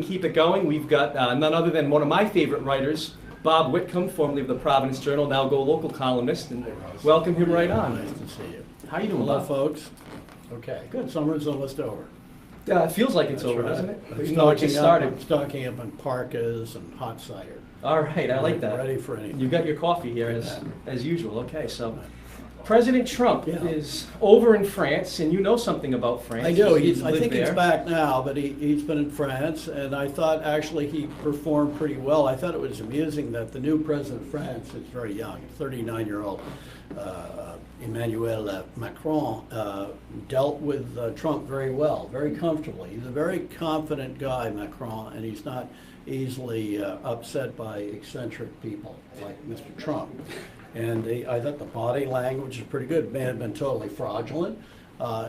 Keep it going. We've got none other than one of my favorite writers, Bob Whitcomb, formerly of the Providence Journal, now GoLocal Columnist, and welcome him right on. Nice to see you. How you doing, Hello, Bob? folks. Okay, good. Summer's almost over. It feels like it's That's over, right. doesn't it? I'm Even though it just started. stocking up on parkas and hot cider. All right, I like that. Ready for anything. You got your coffee here Yeah. as usual. Okay, so President Trump Yeah. is over in France, and you know something about France. I do. You I live think he's there. back now, but he's been in France, and I thought actually he performed pretty well. I thought it was amusing that the new president of France is very young, 39-year-old Emmanuel Macron, dealt with Trump very well, very comfortably. He's a very confident guy, Macron, and he's not easily upset by eccentric people like Mr. Trump. And I thought the body language is pretty good. May have been totally fraudulent.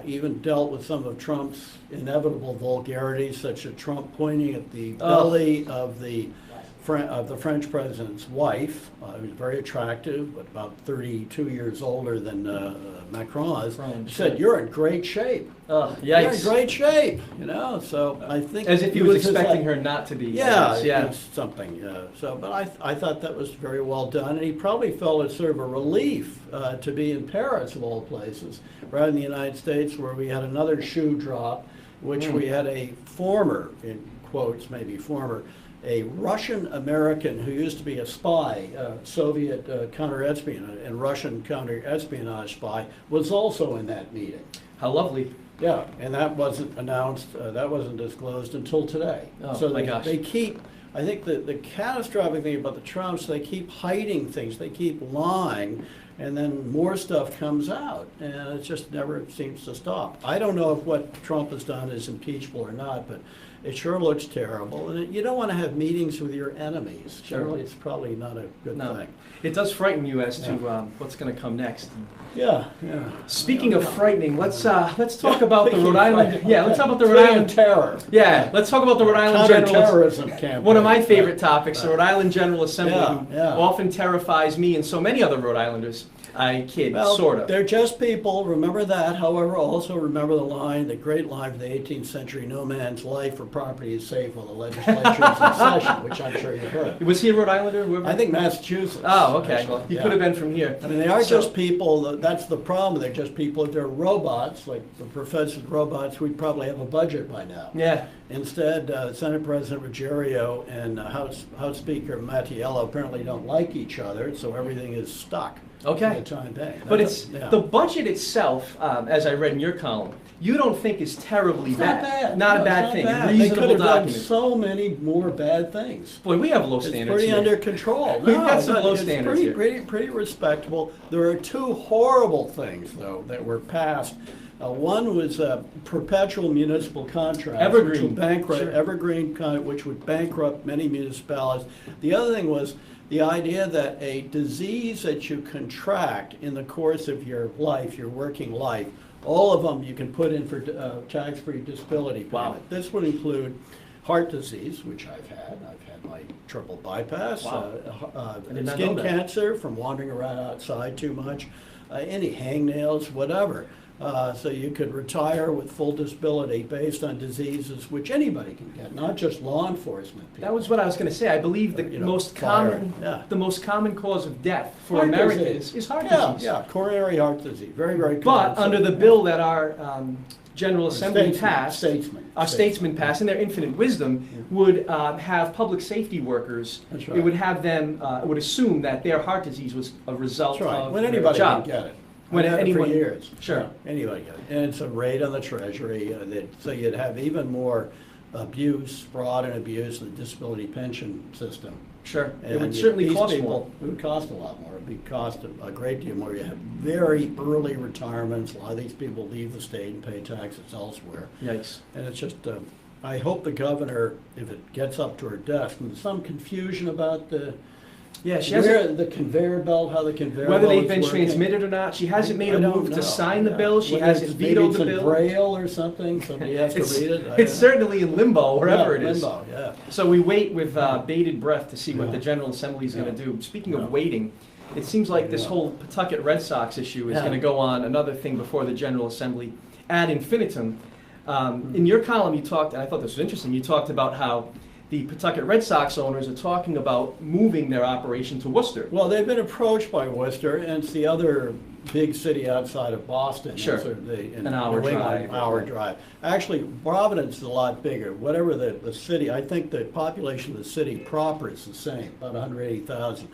Even dealt with some of Trump's inevitable vulgarities, such as Trump pointing at the belly of the French president's wife, who's very attractive, but about 32 years older than Macron is. Said, "You're in great shape. Yikes. You're in great shape." You know, so I think As if he was his, expecting her not to be. yeah, yeah. it's something. But I thought that was very well done, and he probably felt it's sort of a relief to be in Paris, of all places, rather than the United States, where we had another shoe drop, which we had a former, in quotes, maybe former, a Russian-American who used to be a spy, Soviet counter-espionage and Russian counter-espionage spy, was also in that meeting. How lovely. Yeah, and that wasn't announced, that wasn't disclosed until today. Oh, so my they, gosh. they keep, I think the catastrophic thing about the Trumps, they keep hiding things, they keep lying, and then more stuff comes out, and it just never seems to stop. I don't know if what Trump has done is impeachable or not, but it sure looks terrible. And you don't want to have meetings with your enemies. Sure. Generally, it's probably not a good thing. It does frighten you as to what's going to come next. Yeah. Speaking of frightening, let's talk about the Rhode Island. Frightening. Yeah, let's talk about the Rhode Frightening Island terror. Yeah, let's talk about the Rhode Island General. Counterterrorism campaign. One of my favorite topics, the Rhode Island General Assembly, who Yeah. often terrifies me and so many other Rhode Islanders. I kid, Well, sort of. they're just people, remember that. However, also remember the great line of the 18th century, "No man's life or property is safe while the legislature is in session," which I'm sure you've heard. Was he a Rhode Islander? Whoever? I think Massachusetts. Oh, okay. actually. He Yeah. could have been from here. I mean, they are So- just people, that's the problem, they're just people. If they're robots, like the professed robots, we'd probably have a budget by now. Yeah. Instead, Senate President Ruggiero and House Speaker Mattiello apparently don't like each other, so everything is stuck. Okay. For the time being. But it's the budget itself, as I read in your column, you don't think is terribly It's not bad. Not No, a bad it's thing. not bad. They Reasonable could have done document. so many more bad things. Boy, we have low It's standards pretty here. under control. We've got some low it's standards here. pretty respectable. There are two horrible things, though, that were passed. One was a perpetual municipal contract. Evergreen. Which would bankrupt, Sure. which would bankrupt many municipalities. The other thing was the idea that a disease that you contract in the course of your life, your working life, all of them you can put in for tax-free disability payment. Wow. This would include heart disease, which I've had. I've had my triple bypass, Wow. I did not skin know that. cancer from wandering around outside too much, any hangnails, whatever. So you could retire with full disability based on diseases which anybody can get, not just law enforcement people. That was what I was going to say. I believe the most common, yeah. the most common cause of death for Heart Americans disease. is heart Yeah, disease. yeah, coronary heart disease, very, very But common. under the bill that our General Assembly passed, our Statesman statesmen passed, in their infinite wisdom, would have public safety workers. That's right. It would have them. It would assume that their heart disease was a result That's right. of When their anybody job. can get it. When I've had it for anyone- years. Sure. Yeah, anybody can get it. And it's a raid on the Treasury, so you'd have even more abuse, fraud and abuse in the disability pension system. Sure, it And would certainly these cost people- more. It would cost a lot more. It would cost a great deal more. You have very early retirements. A lot of these people leave the state and pay taxes elsewhere. Yikes. And it's just, I hope the governor, if it gets up to her desk, and there's some confusion about Yeah, she hasn't. the conveyor belt, how the conveyor belt Whether they've is been working. transmitted or not, she hasn't made I a don't move know. to sign the Yeah. bill. She Whether hasn't maybe vetoed it's the in bill. Braille or something, somebody has to read it. I It's don't know. certainly in limbo, wherever it is. Limbo, yeah. So we wait with bated breath to see what Yeah. the General Assembly is going Yeah. to do. Speaking Yeah. of waiting, it seems like this Yeah. whole Pawtucket Red Sox issue is Yeah. going to go on, another thing before the General Assembly ad infinitum. In your column, you talked, and I thought this was interesting, you talked about how the Pawtucket Red Sox owners are talking about moving their operation to Worcester. Well, they've been approached by Worcester, and it's the other big city outside of Boston. Sure. An hour drive. Hour drive. Actually, Providence is a lot bigger. Whatever the city, I think the population of the city proper is the same, about 180,000.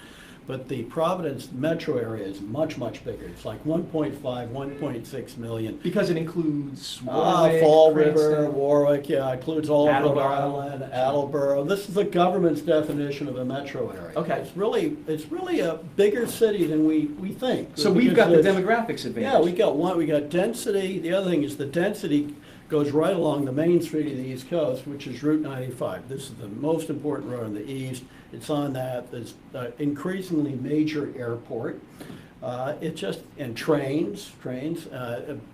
But the Providence metro area is much, much bigger. It's like 1.5, 1.6 million. Because it includes Warwick, Fall River, Cranston. Warwick, yeah, includes all of Rhode Attleboro. Island, Attleboro. This is the government's definition of a metro area. Okay. It's really a bigger city than we think. So we've got the Because demographics advantage. yeah, we got density. The other thing is the density goes right along the main street of the East Coast, which is Route 95. This is the most important road in the East. It's on that. There's increasingly major airport. And trains.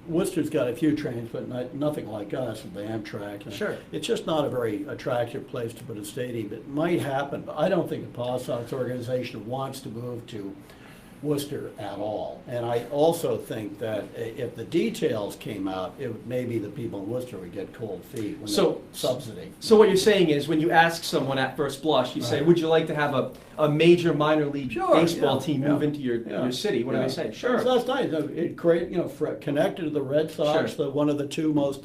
Worcester's got a few trains, but nothing like us with the Amtrak. Sure. It's just not a very attractive place to put a stadium. It might happen, but I don't think the Paw Sox organization wants to move to Worcester at all. And I also think that if the details came out, maybe the people in Worcester would get cold feet when So- the subsidy. So what you're saying is, when you ask someone at first blush, you say, Right. would you like to have a major minor league Sure, baseball yeah, team yeah, move into your yeah, city? What do yeah. they say? So Sure. that's nice. It connected to the Red Sox, Sure. one of the two most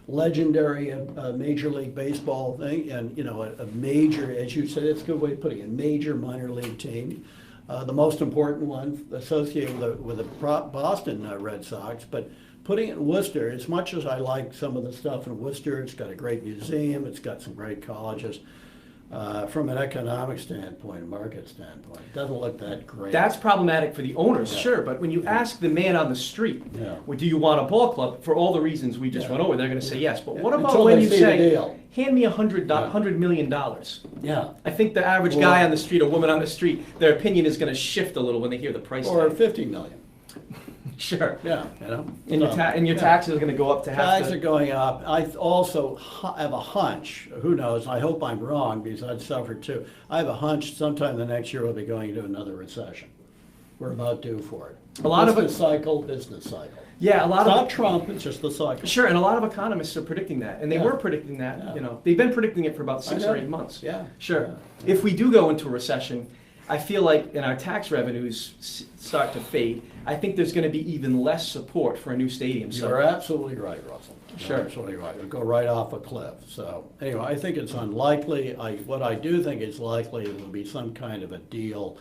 legendary Major League Baseball thing, and a major, as you said, it's a good way of putting it, a major minor league team. The most important one associated with the Boston Red Sox, but putting it in Worcester, as much as I like some of the stuff in Worcester, it's got a great museum, it's got some great colleges. From an economic standpoint, market standpoint, it doesn't look that great. That's problematic for the owners, Yeah. sure, but when you ask the man on the street, Yeah. well, do you want a ball club, for all the reasons we just Yeah. went over, they're going to say yes. But Yeah. what about Until when they you see the say, deal. hand me $100 million? Yeah. I think the average Or- guy on the street or woman on the street, their opinion is going to shift a little when they hear the price Or tag. 50 million. Sure. Yeah, And your, Yeah. taxes are going to go up to have Taxes to. are going up. I also have a hunch, who knows, I hope I'm wrong because I'd suffered too. I have a hunch sometime the next year we'll be going into another recession. We're about due for it. A lot of business cycle. Yeah, a It's lot not of Trump, it's just the cycle. Sure, and a lot of economists are predicting that, and they Yeah. were predicting that. Yeah. You know, they've been predicting it for about 6 I know. or 8 months. Yeah. Sure. Yeah. If we do go into a recession, I feel like, and our tax revenues start to fade, I think there's going to be even less support for a new stadium. So You're absolutely right, Russell. Sure. You're absolutely right. It'll go right off a cliff. So anyway, I think it's unlikely. What I do think is likely will be some kind of a deal,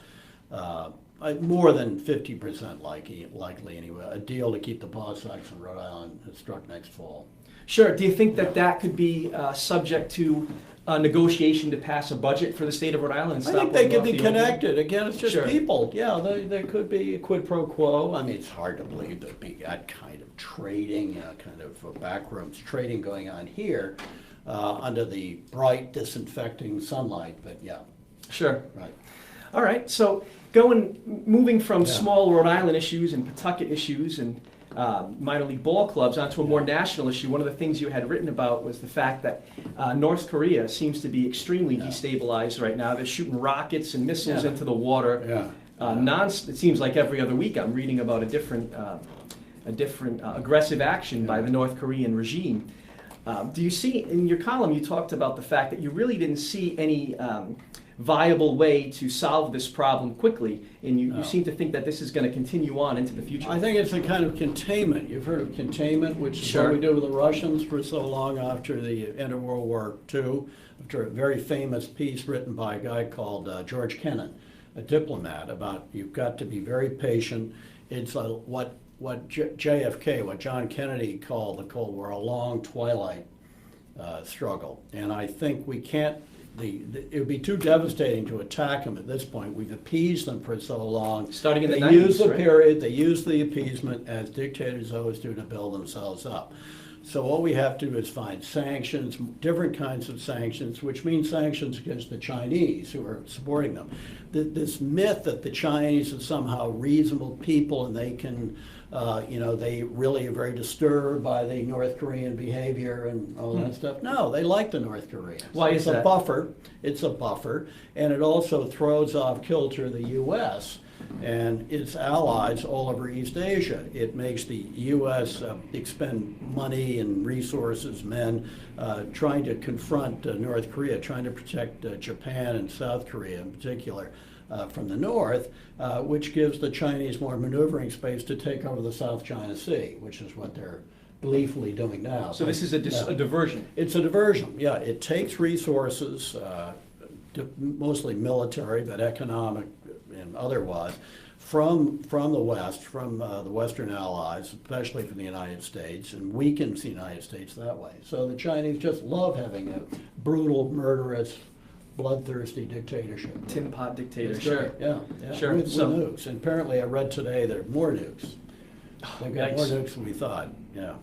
more than 50% likely anyway, a deal to keep the Paw Sox in Rhode Island struck next fall. Sure. Do you think that that could be subject to negotiation to pass a budget for the state of Rhode Island? And I stop think they living could off be the old- connected. Again, it's just Sure. people. Yeah, there could be a quid pro quo. I mean, it's hard to believe there'd be that kind of trading, kind of backrooms trading going on here under the bright, disinfecting sunlight. But yeah, Sure. right. All right. So moving from Yeah. small Rhode Island issues and Pawtucket issues and minor league ball clubs onto a more national issue. One of the things you had written about was the fact that North Korea seems to be extremely destabilized right now. They're shooting rockets and missiles Yeah. into the water. Yeah. It seems like every other week I'm reading about a different aggressive action by the North Korean regime. Do you see, in your column you talked about the fact that you really didn't see any viable way to solve this problem quickly, and you No. seem to think that this is going to continue on into the future. I think it's a kind of containment. You've heard of containment, which is Sure. what we did with the Russians for so long after the end of World War II, after a very famous piece written by a guy called George Kennan, a diplomat, about you've got to be very patient. It's what JFK, what John Kennedy called the Cold War, a long twilight struggle. And I think we can't, it would be too devastating to attack them at this point. We've appeased them for so long. Starting in the They 90s, use the right? period, they use the appeasement as dictators always do to build themselves up. So what we have to do is find sanctions, different kinds of sanctions, which means sanctions against the Chinese who are supporting them. This myth that the Chinese are somehow reasonable people and they can, they really are very disturbed by the North Korean behavior and all that stuff. No, they like the North Koreans. Why is it's that? a buffer. It's a buffer, and it also throws off kilter the U.S. and its allies all over East Asia. It makes the U.S. Expend money and resources, men, trying to confront North Korea, trying to protect Japan and South Korea in particular from the north, which gives the Chinese more maneuvering space to take over the South China Sea, which is what they're gleefully doing now. So this is a diversion. It's a diversion, yeah. It takes resources, mostly military, but economic and otherwise, from the West, from the Western allies, especially from the United States, and weakens the United States that way. So the Chinese just love having a brutal, murderous, bloodthirsty dictatorship. Tin pot dictator, It's sure. great, yeah, Sure. With So- nukes. And apparently I read today there are more nukes. They've got more Yikes. nukes than we thought, yeah.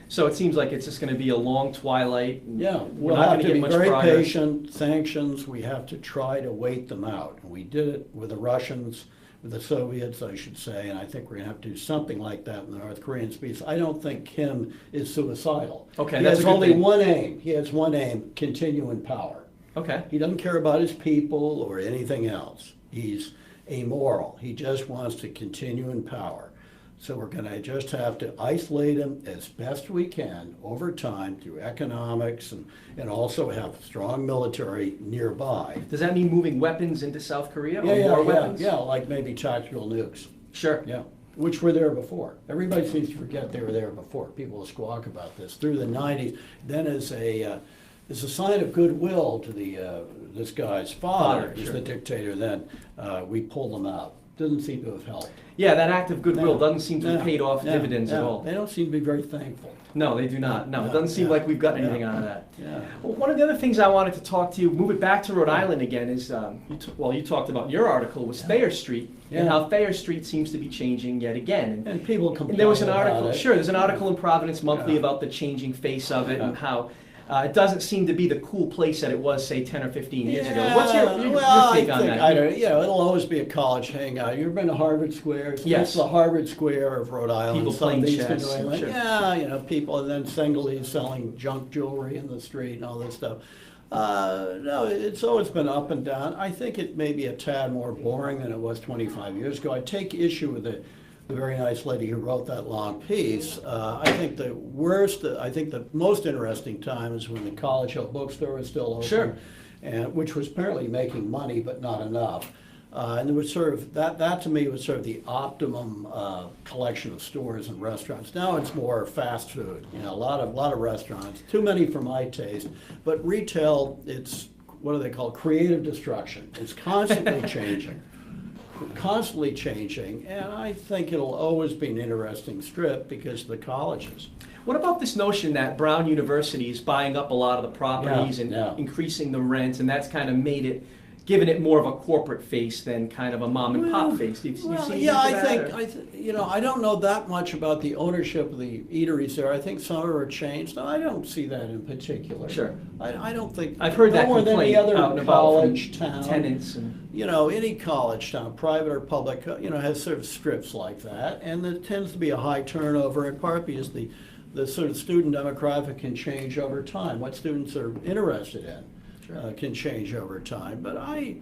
So it seems like it's just going to be a long twilight. And Yeah, we're we'll not have going to get be much very progress. patient. Sanctions, we have to try to wait them out. And we did it with the Russians, with the Soviets, I should say, and I think we're going to have to do something like that in the North Korean piece. I don't think Kim is suicidal. Okay, he that's has a good only thing. one aim. He has one aim: continue in power. Okay. He doesn't care about his people or anything else. He's amoral. He just wants to continue in power. So we're going to just have to isolate him as best we can over time through economics and also have strong military nearby. Does that mean moving weapons into South Korea or Yeah, more yeah, weapons? yeah, like maybe tactical nukes. Sure. Yeah, which were there before. Everybody seems to forget they were there before. People will squawk about this through the 90s. Then as a sign of goodwill to this guy's father, who's sure. the dictator then, we pulled them out. Doesn't seem to have helped. Yeah, that act of goodwill No. doesn't seem to have No. paid off No. dividends at No. all. They don't seem to be very thankful. No, they do not. No, it No. doesn't seem Yeah. like we've gotten Yeah. anything out of that. Yeah. Well, one of the other things I wanted to talk to you, move it back to Rhode Island again, is you talked about in your article was Thayer Street and Yeah. how Thayer Street seems to be changing yet again. And people complain And there was an about article, it. sure, there's an article in Providence Monthly Yeah. about the changing face of it and Yeah. how it doesn't seem to be the cool place that it was, say, 10 or 15 years ago. Yeah, What's your well, take I on think, that? I don't, it'll always be a college hangout. You ever been to Harvard Square? It's Yes. the Harvard Square of Rhode Island. People playing southeastern chess, New England. sure. Yeah, people, and then Singleton selling junk jewelry in the street and all this stuff. No, it's always been up and down. I think it may be a tad more boring than it was 25 years ago. I take issue with the very nice lady who wrote that long piece. I think the most interesting time is when the College Hill bookstore was still open. Sure. And, which was apparently making money, but not enough. And it was sort of, that to me was sort of the optimum collection of stores and restaurants. Now it's more fast food, a lot of restaurants, too many for my taste. But retail, it's, what do they call it? Creative destruction. It's constantly changing. Constantly changing, and I think it'll always be an interesting strip because of the colleges. What about this notion that Brown University is buying up a lot of the properties and increasing the rent, and that's kind of given it more of a corporate face than kind of a mom and pop face? Do you see I don't know that much about the ownership of the eateries there. I think some of them are changed. No, I don't see that in particular. Sure. I don't think. I've heard that no more than any complaint other out and about from college town. tenants and Any college town, private or public, has sort of strips like that, and there tends to be a high turnover in part because the sort of student demographic can change over time. What students are interested in can change over time. But I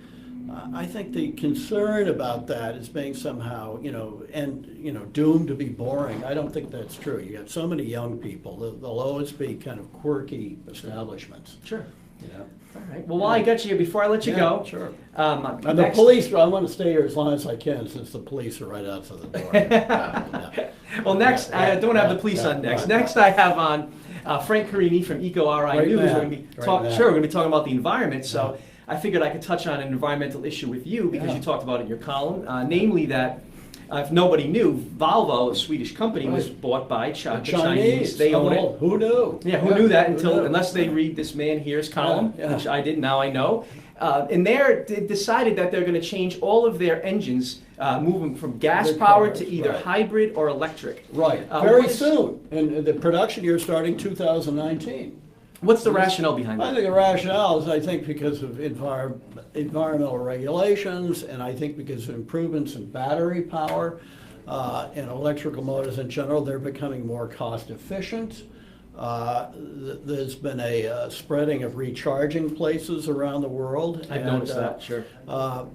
think the concern about that is being somehow, doomed to be boring. I don't think that's true. You have so many young people. They'll always be kind of quirky establishments. Sure. All right. Well, while I got you here, before I let you go, sure. And And the police, I want to stay here as long as I can since the police are right outside the door. Well, next, I don't have the police on next. Next, I have on Frank Carini from EcoRI Great News. man. We're going to be Great talking. man. Sure, we're going to be talking about the environment. So I figured I could touch on an environmental issue with you because you talked about it in your column, namely that. If nobody knew, Volvo, a Swedish company, was bought by the Chinese. They own it. Who knew? Yeah, who knew that unless they read this man here's column, which I did, now I know. And they decided that they're going to change all of their engines, move them from gas powered to either hybrid or electric. Right, very soon. And the production year starting 2019. What's the rationale behind I that? think the rationale is, because of environmental regulations, and I think because of improvements in battery power and electrical motors in general, they're becoming more cost efficient. There's been a spreading of recharging places around the world. I've noticed that, sure.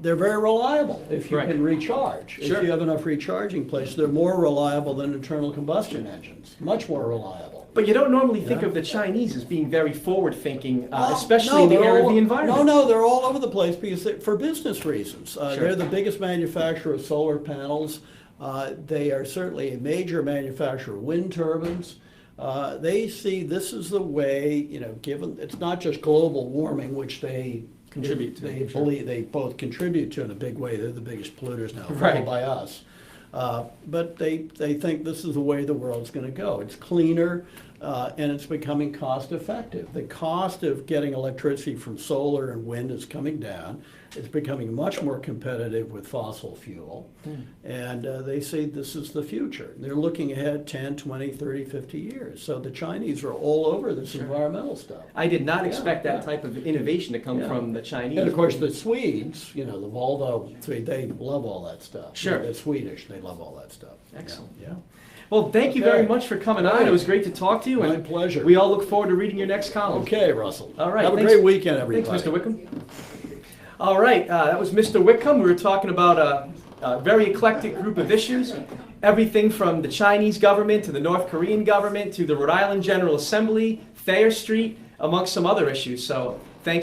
They're very reliable if you Right. can recharge. Sure. If you have enough recharging places, they're more reliable than internal combustion engines, much more reliable. But you don't normally think Yeah. of the Chinese as being very forward-thinking, Well, especially no, in the they're area all- of the environment. No, they're all over the place because for business reasons. Sure. They're the biggest manufacturer of solar panels. They are certainly a major manufacturer of wind turbines. They see this is the way, given, it's not just global warming, which they Contribute to, They sure. believe they both contribute to in a big way. They're the biggest polluters now, Right. followed by us. But they think this is the way the world's going to go. It's cleaner and it's becoming cost effective. The cost of getting electricity from solar and wind is coming down. It's becoming much more competitive with fossil fuel. And they say this is the future. They're looking ahead 10, 20, 30, 50 years. So the Chinese are all over this environmental stuff. I did not Yeah, expect that yeah. type of innovation to come Yeah. from the Chinese. And of course, the Swedes, the Volvo, they love all that stuff. Sure. They're Swedish, they love all that stuff. Excellent. Yeah. Well, thank you Okay. very much for coming on. It was great to talk to you. My And pleasure. we all look forward to reading your next column. Okay, Russell. All right, Have a thanks. great weekend, everybody. Thanks, Mr. Whitcomb. All right, that was Mr. Whitcomb. We were talking about a very eclectic group of issues. Everything from the Chinese government to the North Korean government to the Rhode Island General Assembly, Thayer Street, amongst some other issues. So